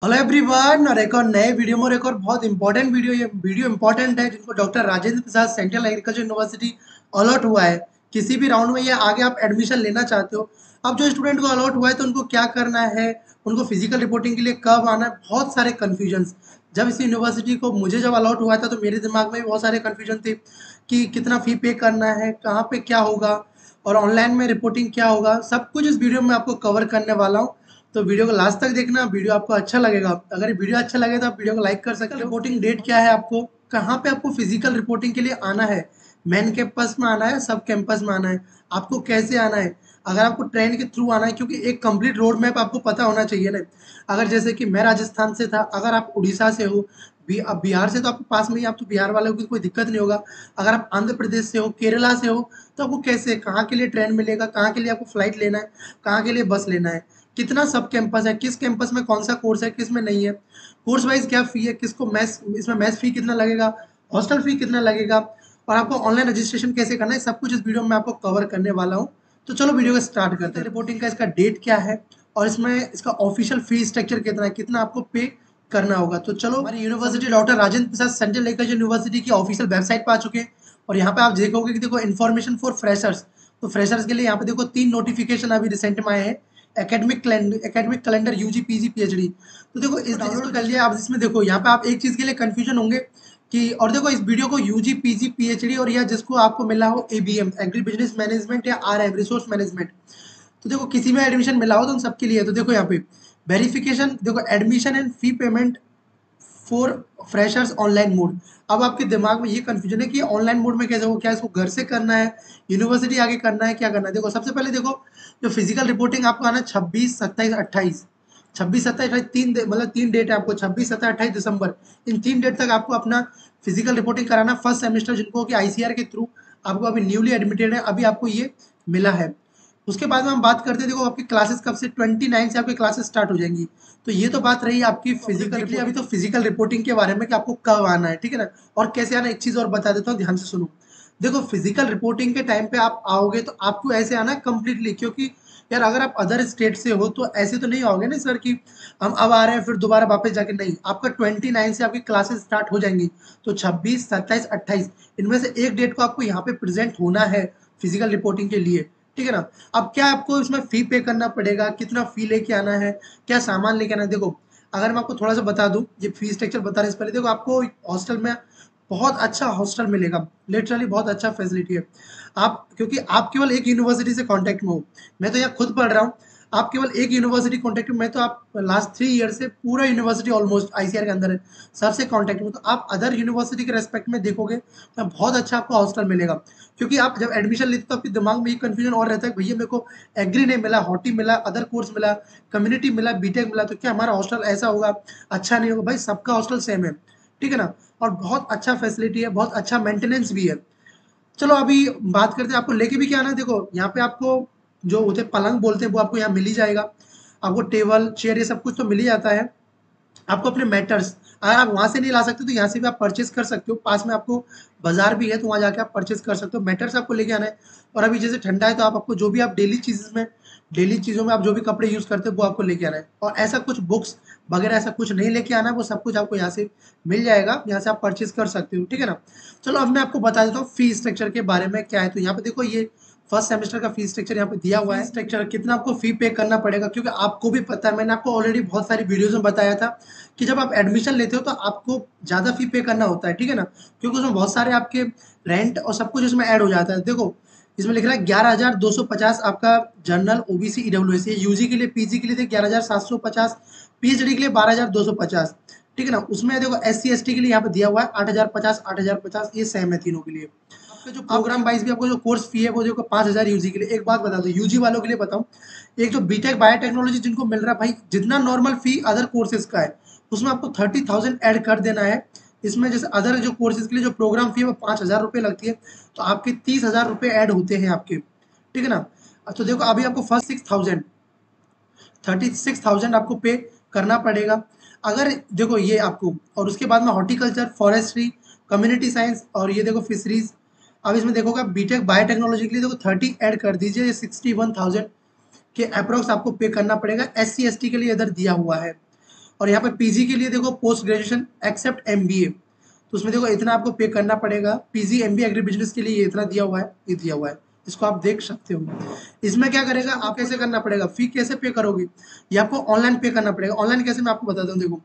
Hello everyone और एक और नए वीडियो में और एक और बहुत इंपॉर्टेंट वीडियो। ये वीडियो इंपॉर्टेंट है जिनको doctor Rajendra Prasad central agriculture university allot हुआ है। किसी भी राउंड में ये आगे आप एडमिशन लेना चाहते हो, अब जो स्टूडेंट को अलॉट हुआ है तो उनको क्या करना है, उनको फिजिकल रिपोर्टिंग के लिए कब आना है, बहुत सारे कन्फ्यूजन्स। जब इस यूनिवर्सिटी को मुझे जब अलॉट हुआ था तो मेरे दिमाग में भी बहुत सारे कन्फ्यूजन थे कि कितना फ़ी पे करना है, कहाँ पे क्या होगा और ऑनलाइन में रिपोर्टिंग क्या होगा। सब कुछ इस वीडियो में आपको कवर करने वाला हूँ, तो वीडियो को लास्ट तक देखना। वीडियो आपको अच्छा लगेगा, अगर वीडियो अच्छा लगे तो आप वीडियो को लाइक कर सकते हो। रिपोर्टिंग डेट क्या है, आपको कहाँ पे आपको फिजिकल रिपोर्टिंग के लिए आना है, मेन कैंपस में आना है, सब कैंपस में आना है, आपको कैसे आना है। अगर आपको ट्रेन के थ्रू आना है, क्योंकि एक कंप्लीट रोड मैप आपको पता होना चाहिए ना। अगर जैसे कि मैं राजस्थान से था, अगर आप उड़ीसा से हो, अब बिहार से तो आपके पास में ही, आप तो बिहार वाले हो, की कोई दिक्कत नहीं होगा। अगर आप आंध्र प्रदेश से हो, केरला से हो, तो आपको कैसे, कहाँ के लिए ट्रेन मिलेगा, कहाँ के लिए आपको फ्लाइट लेना है, कहाँ के लिए बस लेना है, कितना सब कैंपस है, किस कैंपस में कौन सा कोर्स है, किस में नहीं है, कोर्स वाइज क्या फ़ी है, किसको मैथ्स, इसमें मैथ्स फ़ी कितना लगेगा, हॉस्टल फ़ी कितना लगेगा, और आपको ऑनलाइन रजिस्ट्रेशन कैसे करना है, सब कुछ इस वीडियो में आपको कवर करने वाला हूँ। तो चलो वीडियो को स्टार्ट करते हैं। रिपोर्टिंग का इसका डेट क्या है और इसमें इसका ऑफिशियल फी स्ट्रक्चर कितना है, कितना आपको पे करना होगा। तो चलो, हमारी university doctor Rajendra Prasad central agriculture university की ऑफिशियल वेबसाइट पर आ चुके हैं और यहाँ पे आप देखोगे कि देखो इन्फॉर्मेशन फॉर फ्रेशर्स। तो फ्रेशर्स के लिए यहाँ पे देखो 3 नोटिफिकेशन अभी रिसेंट में आए हैं। Academic calendar UG PG PhD. तो देखो इस डाउनलोड कर लिया आप। इसमें देखो यहाँ पे आप एक चीज़ के लिए कंफ्यूजन होंगे कि, और देखो इस वीडियो को यूजी पीजी पीएचडी और या जिसको आपको मिला हो एबीएम एग्री बिजनेस मैनेजमेंट या आरएम रिसोर्स मैनेजमेंट, तो देखो किसी में एडमिशन मिला हो तो उन सबके लिए। तो देखो यहाँ पे वेरिफिकेशन, देखो admission and fee payment for freshers online mode. अब आपके दिमाग में ये कंफ्यूजन है कि ऑनलाइन मोड में कैसे हो, क्या इसको घर से करना है, यूनिवर्सिटी आगे करना है, क्या करना है। देखो सबसे पहले देखो, जो फिजिकल रिपोर्टिंग आपको आना है 26, 27, 28, 26, 27, 28 मतलब 3 डेट है आपको, 26, 27, 28 दिसंबर। इन 3 डेट तक आपको अपना फिजिकल रिपोर्टिंग कराना। फर्स्ट सेमेस्टर जिनको कि आईसीआर के थ्रू आपको अभी न्यूली एडमिटेड है, अभी आपको ये मिला है। उसके बाद में हम बात करते हैं, देखो आपकी क्लासेस कब से, 29 से आपकी क्लासेस स्टार्ट हो जाएंगी। तो ये तो बात रही आपकी फिजिकल, अभी तो फिजिकल रिपोर्टिंग के बारे में कि आपको कब आना है, ठीक है ना, और कैसे आना। एक चीज़ और बता देता हूँ, ध्यान से सुनो। देखो फिजिकल रिपोर्टिंग के टाइम पे आप आओगे तो आपको ऐसे आना है कम्प्लीटली, क्योंकि यार अगर आप अदर स्टेट से हो तो ऐसे तो नहीं आओगे ना सर कि हम अब आ रहे हैं फिर दोबारा वापस जाके, नहीं। आपका 29 से आपकी क्लासेस स्टार्ट हो जाएंगी। तो 26, 27, 28 इनमें से एक डेट को आपको यहाँ पे प्रेजेंट होना है फिजिकल रिपोर्टिंग के लिए, ठीक है ना। अब क्या आपको इसमें फ़ी पे करना पड़ेगा, कितना फ़ी लेके आना है, क्या सामान लेके आना है। देखो अगर मैं आपको थोड़ा सा बता दूं, ये फी स्ट्रक्चर बताने से पहले, देखो आपको हॉस्टल में बहुत अच्छा हॉस्टल मिलेगा, लिटरली बहुत अच्छा फैसिलिटी है। आप, क्योंकि आप केवल एक यूनिवर्सिटी से कांटेक्ट में हो, मैं तो यहाँ खुद पढ़ रहा हूँ, आप केवल एक यूनिवर्सिटी कांटेक्ट में, मैं तो आप लास्ट 3 ईयर से पूरा यूनिवर्सिटी ऑलमोस्ट आईसीआर के अंदर है, सबसे कांटेक्ट में। तो आप अदर यूनिवर्सिटी के रेस्पेक्ट में देखोगे तो बहुत अच्छा आपको हॉस्टल मिलेगा। क्योंकि आप जब एडमिशन लेते हो तो आपके दिमाग में ये कन्फ्यूजन और रहता है, भैया मेरे को एग्री नहीं मिला, हॉटी मिला, अदर कोर्स मिला, कम्युनिटी मिला, बीटेक मिला, तो क्या हमारा हॉस्टल ऐसा होगा, अच्छा नहीं होगा। भाई सबका हॉस्टल सेम है, ठीक है ना, और बहुत अच्छा फैसिलिटी है, बहुत अच्छा मेंटेनेंस भी है। चलो अभी बात करते हैं आपको लेके भी क्या आना है। देखो यहाँ पे आपको जो होते पलंग बोलते हैं वो आपको यहाँ मिल ही जाएगा, आपको टेबल चेयर ये सब कुछ तो मिल ही जाता है। आपको अपने मैटर्स, अगर आप वहाँ से नहीं ला सकते तो यहाँ से भी आप परचेज कर सकते हो, पास में आपको बाजार भी है तो वहाँ जाके आप परचेज कर सकते हो। मैटर्स आपको लेके आना है। और अभी जैसे ठंडा है तो आप आपको जो भी आप डेली चीज़ों में आप जो भी कपड़े यूज़ करते हो वो आपको लेके आना है। और ऐसा कुछ बुक्स वगैरह ऐसा कुछ नहीं लेके आना है, वो सब कुछ आपको यहाँ से मिल जाएगा, यहाँ से आप परचेज कर सकते हो, ठीक है ना। चलो अब मैं आपको बता देता हूँ फी स्ट्रक्चर के बारे में क्या है। तो यहाँ पे देखो ये फर्स्ट सेमेस्टर का फी स्ट्रक्चर यहाँ पे दिया हुआ है। स्ट्रक्चर कितना आपको फी पे करना पड़ेगा, क्योंकि आपको भी पता है, मैंने आपको ऑलरेडी बहुत सारी वीडियोज में बताया था कि जब आप एडमिशन लेते हो तो आपको ज़्यादा फी पे करना होता है, ठीक है ना, क्योंकि उसमें बहुत सारे आपके रेंट और सब कुछ उसमें ऐड हो जाता है। देखो इसमें लिख रहा है 11,250 आपका जनरल ओबीसी ईडब्ल्यूएस, यूजी के लिए, पीजी के लिए 11,750, पीएचडी के लिए 12,250, ठीक है ना। उसमें देखो एससी एसटी के लिए यहाँ पे दिया हुआ है 8,050, 8,050, ये सेम है तीनों के लिए। आपका जो प्रोग्राम वाइज भी आपको जो कोर्स फी है वो देखो 5,000 यूजी के लिए। एक बात बता दो यूजी वालों के लिए बताऊं, एक जो बीटेक बायोटेक्नोलॉजी जिनको मिल रहा है, भाई जितना नॉर्मल फी अदर कोर्सेज का है उसमें आपको 30,000 ऐड कर देना है। इसमें जैसे अदर जो कोर्सेज के लिए जो प्रोग्राम फी है वो 5,000 रुपये लगती है, तो आपके 30,000 रुपये ऐड होते हैं आपके, ठीक है ना। तो देखो अभी आपको फर्स्ट 36,000 आपको पे करना पड़ेगा। अगर देखो ये आपको, और उसके बाद में हॉर्टिकल्चर, फॉरेस्ट्री, कम्युनिटी साइंस और ये देखो फिशरीज। अब इसमें देखोगे बीटेक बायोटेक्नोलॉजी के लिए देखो 30 ऐड कर दीजिए, ये 61,000 के अप्रोक्स आपको पे करना पड़ेगा। एस सी एस टी के लिए इधर दिया हुआ है। और यहाँ पे पीजी के लिए देखो पोस्ट ग्रेजुएशन एक्सेप्ट एमबीए, तो उसमें देखो इतना आपको पे करना पड़ेगा। पीजी एमबीए एग्री बिजनेस के लिए ये इतना दिया हुआ है, ये दिया हुआ है, इसको आप देख सकते हो। इसमें क्या करेगा, आप कैसे करना पड़ेगा, फी कैसे पे करोगे, ये आपको ऑनलाइन पे करना पड़ेगा। ऑनलाइन कैसे, मैं आपको बताता हूँ। देखो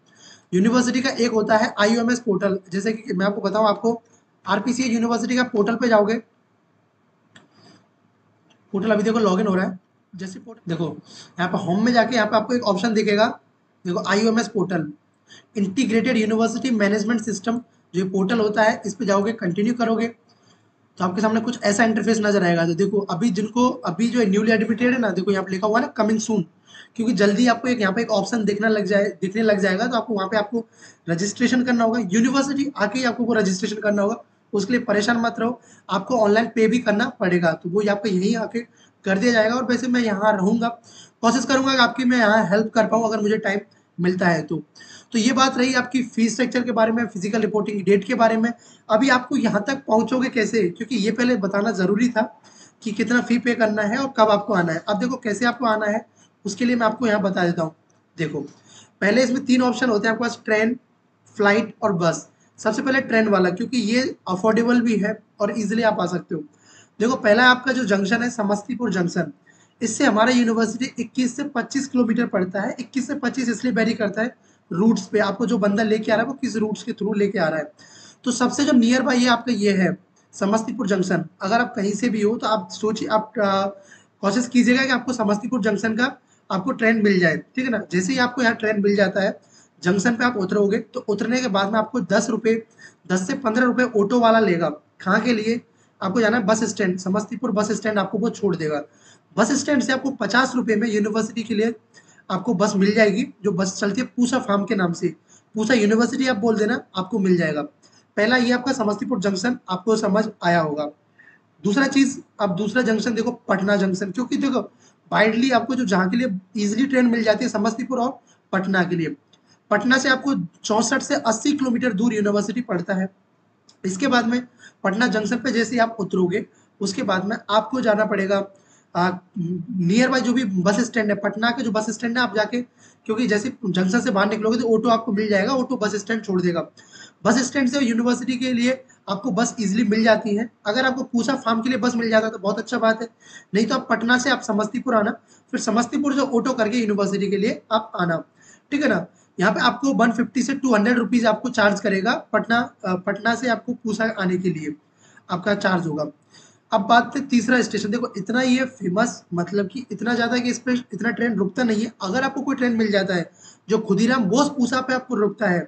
यूनिवर्सिटी का एक होता है IUMS पोर्टल, जैसे कि मैं आपको बताऊँ, आपको RPCA यूनिवर्सिटी का पोर्टल पे जाओगे, पोर्टल अभी देखो लॉगिन हो रहा है। जैसे पोर्टल देखो यहाँ पे होम में जाके यहाँ पे आपको एक ऑप्शन दिखेगा, देखो IUMS portal, integrated university management system, जो पोर्टल होता है, इस पे जाओगे, कंटिन्यू करोगे तो आपके सामने कुछ ऐसा इंटरफेस नजर आएगा। तो देखो अभी जिनको अभी जो न्यूली एडमिटेड है ना, देखो यहाँ पे लिखा हुआ है ना कमिंग सून, क्योंकि जल्दी आपको एक यहाँ पे एक ऑप्शन दिखने लग जाएगा, तो आपको वहाँ पे आपको रजिस्ट्रेशन करना होगा, यूनिवर्सिटी आके ही आपको वो रजिस्ट्रेशन करना होगा। उसके लिए परेशान मत रहो, आपको ऑनलाइन पे भी करना पड़ेगा, तो वो आपको यहीं आके कर दिया जाएगा। और वैसे मैं यहाँ रहूँगा, कोशिश करूँगा कि आपकी मैं यहाँ हेल्प कर पाऊँ अगर मुझे टाइम मिलता है तो ये बात रही आपकी फीस स्ट्रक्चर के बारे में, फिजिकल रिपोर्टिंग डेट के बारे में। अभी आपको यहाँ तक पहुँचोगे कैसे, क्योंकि ये पहले बताना ज़रूरी था कि कितना फ़ी पे करना है और कब आपको आना है। अब देखो कैसे आपको आना है, उसके लिए मैं आपको यहाँ बता देता हूँ। देखो पहले इसमें 3 ऑप्शन होते हैं आपके पास, ट्रेन, फ्लाइट और बस। सबसे पहले ट्रेन वाला, क्योंकि ये अफोर्डेबल भी है और ईजिली आप आ सकते हो। देखो पहला आपका जो जंक्शन है समस्तीपुर जंक्शन, इससे हमारा यूनिवर्सिटी 21 से 25 किलोमीटर पड़ता है। 21 से 25 इसलिए वेरी करता है रूट्स पे, आपको जो बंदा लेके आ रहा है वो किस रूट्स के थ्रू लेके आ रहा है। तो सबसे जो नियर बाई है आपका ये है समस्तीपुर जंक्शन। अगर आप कहीं से भी हो तो आप सोचिए, आप कोशिश कीजिएगा कि आपको समस्तीपुर जंक्शन का आपको ट्रेन मिल जाए, ठीक है ना। जैसे ही आपको यहाँ ट्रेन मिल जाता है, जंक्शन पे आप उतरोगे, तो उतरने के बाद में आपको 10 रुपये, 10 से 15 रुपये ऑटो वाला लेगा। कहाँ के लिए, आपको जाना है bus stand, Samastipur bus stand आपको वो छोड़ देगा। बस स्टैंड से आपको 50 रुपये में यूनिवर्सिटी के लिए आपको बस मिल जाएगी, जो बस चलती है पूसा फार्म के नाम से। पूसा यूनिवर्सिटी आप बोल देना, आपको मिल जाएगा। पहला ये आपका समस्तीपुर जंक्शन आपको समझ आया होगा। दूसरा चीज, अब दूसरा जंक्शन देखो पटना जंक्शन, क्योंकि देखो वाइडली आपको जो जहाँ के लिए इजिली ट्रेन मिल जाती है समस्तीपुर और पटना के लिए। पटना से आपको 64 से 80 किलोमीटर दूर यूनिवर्सिटी पड़ता है। इसके बाद में पटना जंक्शन पे जैसे ही आप उतरोगे, उसके बाद में आपको जाना पड़ेगा नियर बाय जो भी बस स्टैंड है, पटना के जो बस स्टैंड है, आप जाके, क्योंकि जैसे जंक्शन से बाहर निकलोगे तो ऑटो आपको मिल जाएगा, ऑटो बस स्टैंड छोड़ देगा। बस स्टैंड से यूनिवर्सिटी के लिए आपको बस इजीली मिल जाती है। अगर आपको पूसा फार्म के लिए बस मिल जाता है तो बहुत अच्छा बात है, नहीं तो आप पटना से आप समस्तीपुर आना, फिर समस्तीपुर से ऑटो करके यूनिवर्सिटी के लिए आप आना, ठीक है ना। यहाँ पे आपको 150 से 200 रुपीज़ आपको चार्ज करेगा पटना से आपको पूसा आने के लिए आपका चार्ज होगा। अब बात है तीसरा स्टेशन, देखो इतना ये फेमस, मतलब कि इतना ज़्यादा कि इस पे इतना ट्रेन रुकता नहीं है। अगर आपको कोई ट्रेन मिल जाता है जो खुदीराम बोस पूसा पे आपको रुकता है,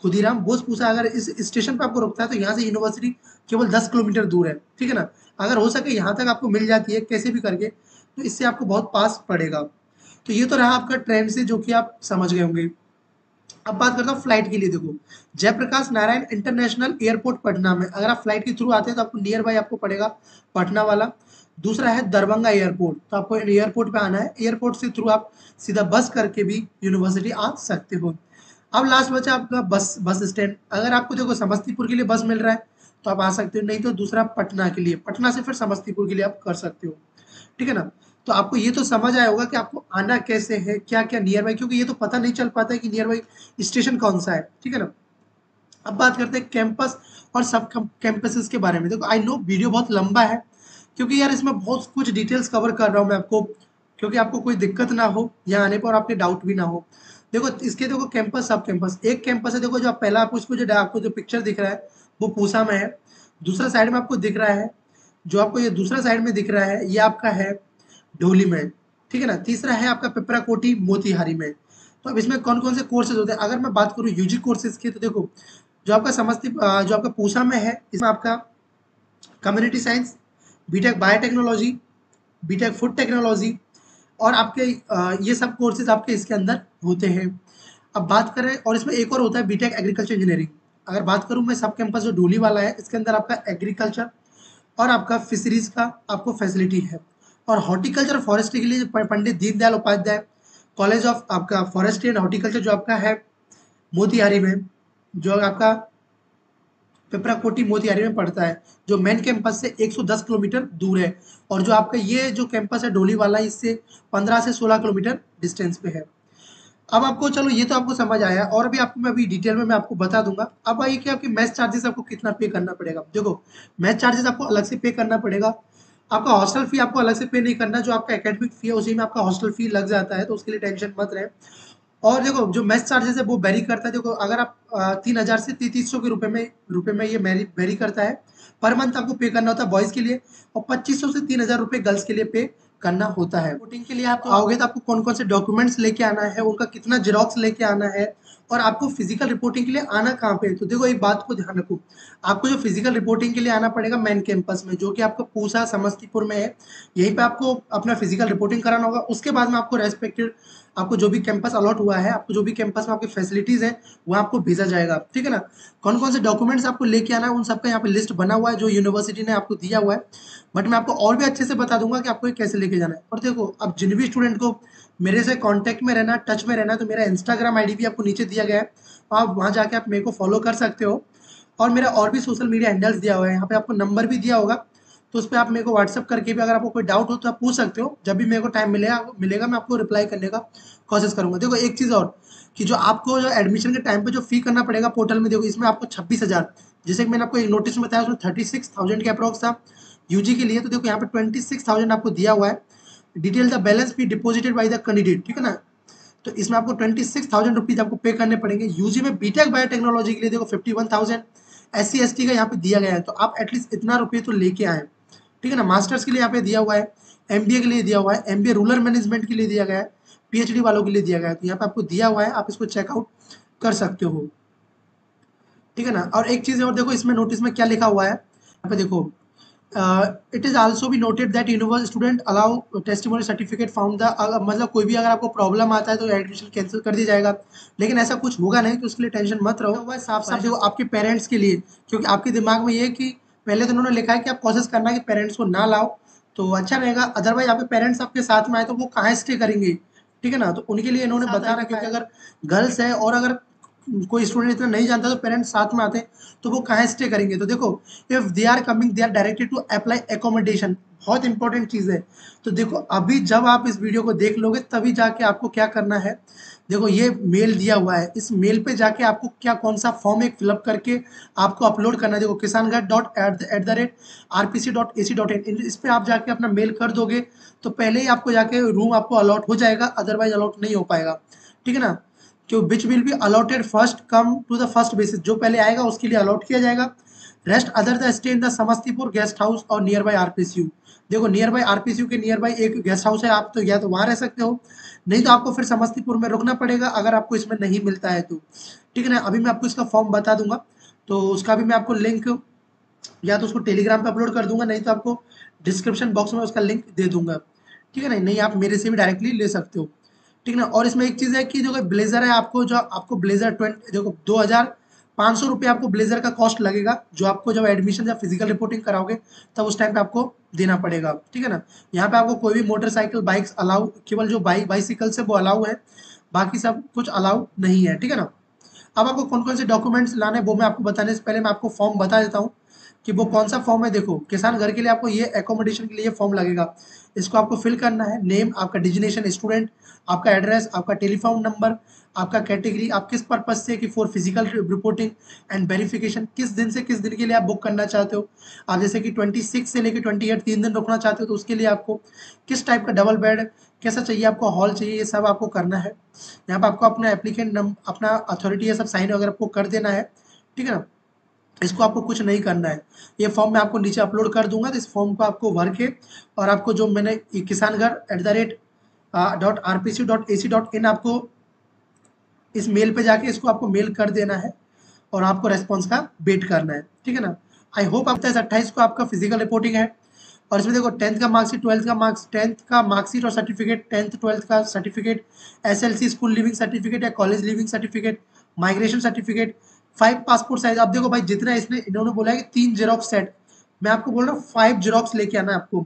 खुदीराम बोस पूसा अगर इस स्टेशन पे आपको रुकता है, तो यहाँ से यूनिवर्सिटी केवल 10 किलोमीटर दूर है, ठीक है ना। अगर हो सके यहाँ तक आपको मिल जाती है कैसे भी करके, तो इससे आपको बहुत पास पड़ेगा। तो ये तो रहा आपका ट्रेन से, जो कि आप समझ गए होंगे। अब बात करता हूँ फ्लाइट के लिए। देखो जयप्रकाश नारायण इंटरनेशनल एयरपोर्ट पटना में अगर आप फ्लाइट के थ्रू आते हैं तो आपको नियर बाई आपको पड़ेगा पटना वाला। दूसरा है दरभंगा एयरपोर्ट, तो आपको एयरपोर्ट पे आना है, एयरपोर्ट से थ्रू आप सीधा बस करके भी यूनिवर्सिटी आ सकते हो। अब लास्ट बचा आपका बस स्टैंड। अगर आपको देखो समस्तीपुर के लिए बस मिल रहा है तो आप आ सकते हो, नहीं तो दूसरा पटना के लिए, पटना से फिर समस्तीपुर के लिए आप कर सकते हो, ठीक है ना। तो आपको ये तो समझ आया होगा कि आपको आना कैसे है, क्या क्या नियर बाई, क्योंकि ये तो पता नहीं चल पाता है कि नियर बाई स्टेशन कौन सा है, ठीक है ना। अब बात करते हैं कैंपस और सब कैंपसेस के बारे में। देखो आई नो वीडियो बहुत लंबा है, क्योंकि यार इसमें बहुत कुछ डिटेल्स कवर कर रहा हूँ मैं आपको, क्योंकि आपको कोई दिक्कत ना हो यहाँ आने पर और आपके डाउट भी ना हो। देखो इसके देखो कैंपस सब कैंपस, एक कैंपस है, देखो जो आप पहला आपको जो पिक्चर दिख रहा है वो पूसा में है। दूसरा साइड में आपको दिख रहा है, जो आपको ये दूसरा साइड में दिख रहा है, ये आपका है ढोली में, ठीक है ना। तीसरा है आपका पिपरा कोटी मोतिहारी में। तो अब इसमें कौन कौन से कोर्सेज होते हैं, अगर मैं बात करूँ यूजी कोर्सेज की, तो देखो जो आपका जो आपका पूसा में है, इसमें आपका community science, B Tech biotechnology, B Tech food technology और आपके ये सब कोर्सेज आपके इसके अंदर होते हैं। अब बात करें, और इसमें एक और होता है बीटेक एग्रीकल्चर इंजीनियरिंग। अगर बात करूं मैं सब कैंपस जो डोली वाला है, इसके अंदर आपका एग्रीकल्चर और आपका फिशरीज का आपको फैसिलिटी है। और हॉर्टिकल्चर और फॉरेस्ट्री के लिए पंडित दीनदयाल उपाध्याय कॉलेज ऑफ आपका फॉरेस्ट्री एंड हॉर्टिकल्चर जो आपका है मोतिहारी में, जो आपका पिपराकोटी मोतिहारी में पड़ता है, जो मेन कैंपस से 110 किलोमीटर दूर है। और जो आपका ये जो कैंपस है डोली वाला, इससे 15 से 16 किलोमीटर डिस्टेंस पे है। अब आपको चलो ये तो आपको समझ आया, और भी आपको मैं अभी डिटेल में मैं आपको बता दूंगा। अब आइए कि आपकी मेस चार्जेस आपको कितना पे करना पड़ेगा। देखो मेस चार्जेस आपको अलग से पे करना पड़ेगा। आपका हॉस्टल फी आपको अलग से पे नहीं करना, जो आपका एकेडमिक फी है उसी में आपका हॉस्टल फी लग जाता है, तो उसके लिए टेंशन मत रहे। और देखो जो मेस चार्जेस है वो वेरी करता है। देखो अगर आप 3000 से 3300 के रुपए में ये वेरी करता है। पर मंथ आपको पे करना होता है बॉयज के लिए, और 2500 से 3000 रुपए गर्ल्स के लिए पे करना होता है। वोटिंग के लिए आप तो आओगे तो आपको कौन कौन से डॉक्यूमेंट्स लेके आना है, उनका कितना जेरोक्स लेके आना है, और आपको फिजिकल रिपोर्टिंग के लिए आना कहाँ पे है। तो देखो एक बात को ध्यान रखो, आपको जो फिजिकल रिपोर्टिंग के लिए आना पड़ेगा मेन कैंपस में, जो कि आपका पूसा समस्तीपुर में है। यहीं पे आपको अपना फिजिकल रिपोर्टिंग कराना होगा। उसके बाद में आपको रेस्पेक्टेड आपको जो भी कैंपस अलॉट हुआ है, आपको जो भी कैंपस में आपकी फैसिलिटीज है वो आपको भेजा जाएगा। ठीक है ना। कौन कौन से डॉक्यूमेंट्स आपको लेके आना है उन सबका यहाँ पे लिस्ट बना हुआ है, जो यूनिवर्सिटी ने आपको दिया हुआ है। बट मैं आपको और भी अच्छे से बता दूंगा कि आपको ये कैसे लेके जाना है। और देखो अब जिन भी स्टूडेंट को मेरे से कांटेक्ट में रहना, टच में रहना, तो मेरा इंस्टाग्राम आईडी भी आपको नीचे दिया गया है। आप वहाँ जाके आप मेरे को फॉलो कर सकते हो। और मेरा और भी सोशल मीडिया हैंडल्स दिया हुआ है, यहाँ पे आपको नंबर भी दिया होगा। तो उस पर आप मेरे को व्हाट्सअप करके भी अगर आपको कोई डाउट हो तो आप पूछ सकते हो। जब भी मेरे को टाइम मिलेगा मिलेगा मैं आपको रिप्लाई करने का कोशिश करूंगा। देखो एक चीज़ और, कि जो आपको जो एडमिशन के टाइम पे जो फी करना पड़ेगा पोर्टल में, देखो इसमें आपको 26,000, जैसे कि मैंने आपको एक नोटिस में बताया उसमें 36,000 के अप्रॉक्स था यूजी के लिए। तो देखो यहाँ पे 26,000 आपको दिया हुआ है। Detail the balance fee deposited by the candidate. ठीक है ना। तो इसमें आपको 26,000 रुपीज आपको पे करने पड़ेंगे। यूजी में बीटेक बायोटेक्नोलॉजी के लिए देखो 51,000 SC ST का यहाँ पे दिया गया है। तो आप एटलीस्ट इतना रुपये तो लेके आए। ठीक है ना। मास्टर्स के लिए यहाँ पे दिया हुआ है, MBA के लिए दिया हुआ है, MBA रूरल मैनेजमेंट के लिए दिया गया है, PhD वालों के लिए दिया गया है। तो यहाँ पे आपको दिया हुआ है, आप इसको चेकआउट कर सकते हो। ठीक है ना। और एक चीज़ और देखो इसमें नोटिस में क्या लिखा हुआ है, यहाँ पे देखो, it is also be noted that university student allow testimony certificate found the, मतलब कोई भी अगर आपको प्रॉब्लम आता है तो एडमिशन कैंसिल कर दिया जाएगा। लेकिन ऐसा कुछ होगा नहीं, तो उसके लिए टेंशन मत रहो। हुआ है साफ साफ जो आपके पेरेंट्स के लिए, क्योंकि आपके दिमाग में ये है कि पहले तो उन्होंने लिखा है कि आप कोशिश करना कि पेरेंट्स को ना लाओ, तो अच्छा रहेगा। अदरवाइज आपके पेरेंट्स आपके साथ में आए तो वो कहाँ स्टे करेंगे। ठीक है ना। तो उनके लिए इन्होंने बता रहा, क्योंकि अगर गर्ल्स है और अगर कोई स्टूडेंट इतना नहीं जानता तो पेरेंट्स साथ में आते हैं, तो वो कहाँ स्टे करेंगे। तो देखो if they are coming they are directed to apply accommodation, बहुत इंपॉर्टेंट चीज़ है। तो देखो अभी जब आप इस वीडियो को देख लोगे तभी जाके आपको क्या करना है। देखो ये मेल दिया हुआ है, इस मेल पे जाके आपको क्या कौन सा फॉर्म एक फिलअप करके आपको अपलोड करना है। देखो kisangarh.@rpc.ac.in, इस पे आप जाके अपना मेल कर दोगे तो पहले ही आपको जाके रूम आपको अलॉट हो जाएगा, अदरवाइज अलॉट नहीं हो पाएगा। ठीक है ना। जो which will be allotted first come to the first basis, जो पहले आएगा उसके लिए अलॉट किया जाएगा। Rest other the stay in the Samastipur guest house और नियर बाई RPCU। देखो नियर बाई RPCU के नियर बाई एक गेस्ट हाउस है, आप तो या तो वहाँ रह सकते हो, नहीं तो आपको फिर समस्तीपुर में रुकना पड़ेगा अगर आपको इसमें नहीं मिलता है तो। ठीक है ना। अभी मैं आपको इसका फॉर्म बता दूंगा, तो उसका भी मैं आपको लिंक या तो उसको टेलीग्राम पे अपलोड कर दूंगा, नहीं तो आपको डिस्क्रिप्शन बॉक्स में उसका लिंक दे दूंगा। ठीक है ना। नहीं आप मेरे से भी डायरेक्टली ले सकते हो। ठीक है ना। और इसमें एक चीज़ है कि जो ब्लेजर है, आपको जो आपको ब्लेजर 20 देखो 2,500 रुपये आपको ब्लेजर का कॉस्ट लगेगा, जो आपको जब एडमिशन या फिजिकल रिपोर्टिंग कराओगे तब उस टाइम पे आपको देना पड़ेगा। ठीक है ना। यहाँ पे आपको कोई भी मोटरसाइकिल बाइक्स अलाउ, केवल जो बाइसिकल से वो अलाउ है, बाकी सब कुछ अलाउ नहीं है। ठीक है ना। अब आपको कौन कौन से डॉक्यूमेंट्स लाने हैं वो मैं आपको बताने से पहले मैं आपको फॉर्म बता देता हूँ कि वो कौन सा फॉर्म है। देखो किसान घर के लिए आपको ये एकोमोडेशन के लिए फॉर्म लगेगा, इसको आपको फिल करना है। नेम, आपका डिजिग्नेशन स्टूडेंट, आपका एड्रेस, आपका टेलीफोन नंबर, आपका कैटेगरी, आप किस पर्पज से कि for physical reporting and verification, किस दिन से किस दिन के लिए आप बुक करना चाहते हो। आप जैसे कि 26 से लेकर 28 3 दिन रुकना चाहते हो तो उसके लिए आपको किस टाइप का डबल बेड कैसा चाहिए, आपको हॉल चाहिए, ये सब आपको करना है। यहाँ पर आपको अपना एप्लीकेंट अपना अथॉरिटी ये सब साइन वगैरह आपको कर देना है। ठीक है ना। इसको आपको कुछ नहीं करना है। ये फॉर्म मैं आपको नीचे अपलोड कर दूंगा, तो इस फॉर्म को आपको भर के और आपको जो मैंने kisangarh@rpc.ac.in आपको इस मेल पे जाके इसको आपको मेल कर देना है और आपको रेस्पॉन्स का वेट करना है। ठीक है ना। आई होप आप 28 को आपका फिजिकल रिपोर्टिंग है। और इसमें देखो 10th का मार्कशीट, 12th का मार्क्स, 10th का मार्कशीट और सर्टिफिकेट, 10th 12th का certificate, SLC school leaving certificate या college leaving certificate, migration certificate, 5 passport size. अब देखो भाई जितना इसने इन्होंने बोला है कि 3 जेरोक्स सेट, मैं आपको बोल रहा हूँ 5 जेरोक्स लेके आना है आपको,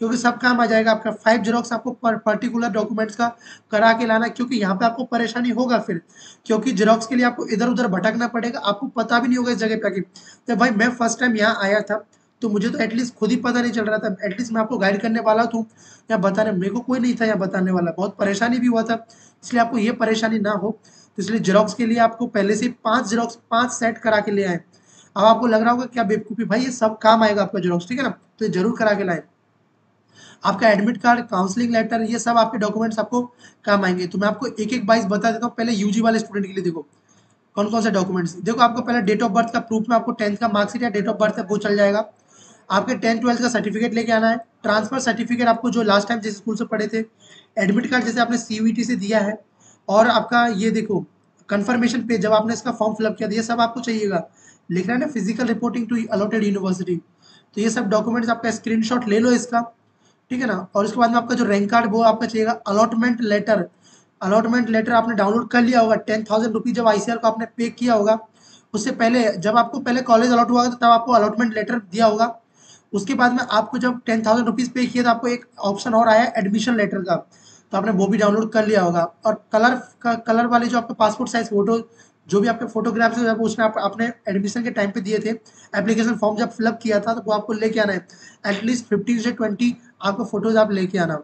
क्योंकि सब काम आ जाएगा आपका। 5 जेरोक्स आपको पर्टिकुलर डॉक्यूमेंट्स का करा के लाना है, क्योंकि यहाँ पे आपको परेशानी होगा फिर, क्योंकि जेरोक्स के लिए आपको इधर उधर भटकना पड़ेगा, आपको पता भी नहीं होगा इस जगह पे आके। तो भाई मैं फर्स्ट टाइम यहाँ आया था तो मुझे तो एटलीस्ट खुद ही पता नहीं चल रहा था, एटलीस्ट मैं आपको गाइड करने वाला हूँ या बताने, मेरे को कोई नहीं था यहाँ बताने वाला, बहुत परेशानी भी हुआ था। इसलिए आपको ये परेशानी ना हो, तो इसलिए जेरोक्स के लिए आपको पहले से 5 जेरोक्स 5 सेट करा के ले आए। अब आपको लग रहा होगा क्या बेवकूफ़ी भाई, ये सब काम आएगा आपका जेरोक्स, ठीक है ना, तो ये जरूर करा के लाएं। आपका एडमिट कार्ड, काउंसलिंग लेटर, ये सब आपके डॉक्यूमेंट्स आपको काम आएंगे। तो मैं आपको एक एक बाइस बता देता हूँ। पहले यूजी वाले स्टूडेंट के लिए देखो कौन कौन से डॉक्यूमेंट्स, देखो आपको पहले डेट ऑफ बर्थ का प्रूफ में आपको 10th का मार्कशीट या डेट ऑफ बर्थ है वो चल जाएगा। आपके 10th-12th का सर्टिफिकेट लेके आना है, ट्रांसफर सर्टिफिकेट आपको जो लास्ट टाइम जिस स्कूल से पढ़े थे, एडमिट कार्ड जैसे आपने सीयूईटी से दिया है, और आपका ये देखो कंफर्मेशन पेज जब आपने इसका फॉर्म फिलअप किया था, ये सब आपको चाहिएगा। लिख रहा है ना physical reporting to allotted university, तो ये सब डॉक्यूमेंट्स आपका स्क्रीनशॉट ले लो इसका, ठीक है ना। और इसके बाद में आपका जो रैंक कार्ड वो आपका चाहिएगा। अलॉटमेंट लेटर, अलॉटमेंट लेटर आपने डाउनलोड कर लिया होगा, 10,000 रुपीज जब आईसीआर को आपने पे किया होगा, उससे पहले जब आपको पहले कॉलेज अलॉट हुआ तब आपको अलॉटमेंट लेटर दिया होगा। उसके बाद में आपको जब 10,000 रुपीज पे किया तो आपको एक ऑप्शन और आया एडमिशन लेटर का, तो आपने वो भी डाउनलोड कर लिया होगा। और कलर वाले जो आपके पासपोर्ट साइज फोटो, जो भी आपके फोटोग्राफ्स है उसमें आपने एडमिशन के टाइम पे दिए थे, एप्लीकेशन फॉर्म जब फिलअप किया था, तो वो आपको लेके आना है। एटलीस्ट 15 से 20 आपको फोटोज आप लेके आना।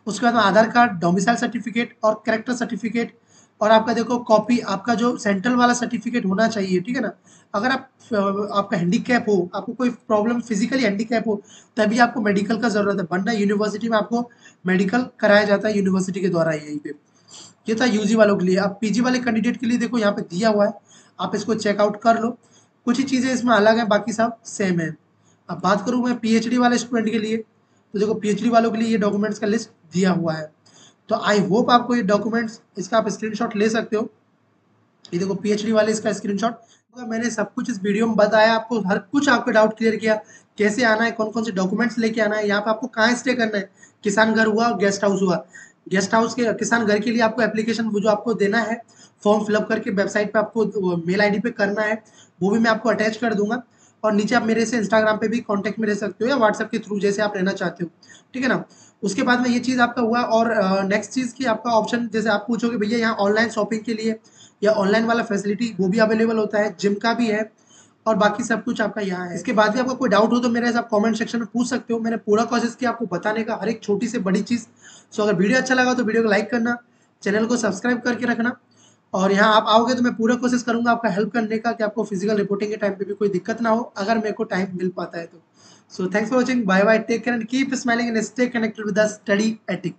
उसके बाद में आधार कार्ड, डोमिसाइल सर्टिफिकेट और कैरेक्टर सर्टिफिकेट, और आपका देखो कॉपी आपका जो सेंट्रल वाला सर्टिफिकेट होना चाहिए, ठीक है ना। अगर आप आपका हैंडीकैप हो, आपको कोई प्रॉब्लम फिजिकली हैंडीकैप हो, तभी आपको मेडिकल का जरूरत है, वरना यूनिवर्सिटी में आपको मेडिकल कराया जाता है यूनिवर्सिटी के द्वारा यहीं पे। ये था यूजी वालों के लिए। अब पीजी वाले कैंडिडेट के लिए देखो यहाँ पे दिया हुआ है, आप इसको चेकआउट कर लो। कुछ ही चीज़ें इसमें अलग है, बाकी सब सेम है। अब बात करूँ मैं पीएचडी वाले स्टूडेंट के लिए, तो देखो पीएचडी वालों के लिए ये डॉक्यूमेंट्स का लिस्ट दिया हुआ है। तो आई होप आपको ये डॉक्यूमेंट्स इसका आप स्क्रीनशॉट ले सकते हो। ये देखो पीएचडी वाले इसका स्क्रीनशॉट। मैंने सब कुछ इस वीडियो में बताया आपको, हर कुछ आपका डाउट क्लियर किया, कैसे आना है, कौन कौन से डॉक्यूमेंट्स लेके आना है, यहाँ पे आपको कहाँ स्टे करना है, किसान घर हुआ और गेस्ट हाउस हुआ। गेस्ट हाउस के किसान घर के लिए आपको एप्लीकेशन वो जो आपको देना है, फॉर्म फिलअप करके वेबसाइट पे आपको मेल आईडी पे करना है, वो भी मैं आपको अटैच कर दूंगा। और नीचे आप मेरे से इंस्टाग्राम पे भी कांटेक्ट में रह सकते हो या व्हाट्सएप के थ्रू, जैसे आप रहना चाहते हो, ठीक है ना। उसके बाद में ये चीज़ आपका हुआ। और नेक्स्ट चीज़ की आपका ऑप्शन, जैसे आप पूछोगे भैया यहाँ ऑनलाइन शॉपिंग के लिए या ऑनलाइन वाला फैसिलिटी वो भी अवेलेबल होता है, जिम का भी है, और बाकी सब कुछ आपका यहाँ है। इसके बाद भी आपको कोई डाउट हो तो मेरे से आप कमेंट सेक्शन में पूछ सकते हो। मैंने पूरा कोशिश किया आपको बताने का, हर एक छोटी से बड़ी चीज़। सो अगर वीडियो अच्छा लगा तो वीडियो को लाइक करना, चैनल को सब्सक्राइब करके रखना, और यहाँ आप आओगे तो मैं पूरा कोशिश करूंगा आपका हेल्प करने का, कि आपको फिजिकल रिपोर्टिंग के टाइम पे भी कोई दिक्कत ना हो, अगर मेरे को टाइम मिल पाता है तो। So thanks for watching, bye bye, take care and keep smiling and stay connected with the study ethic.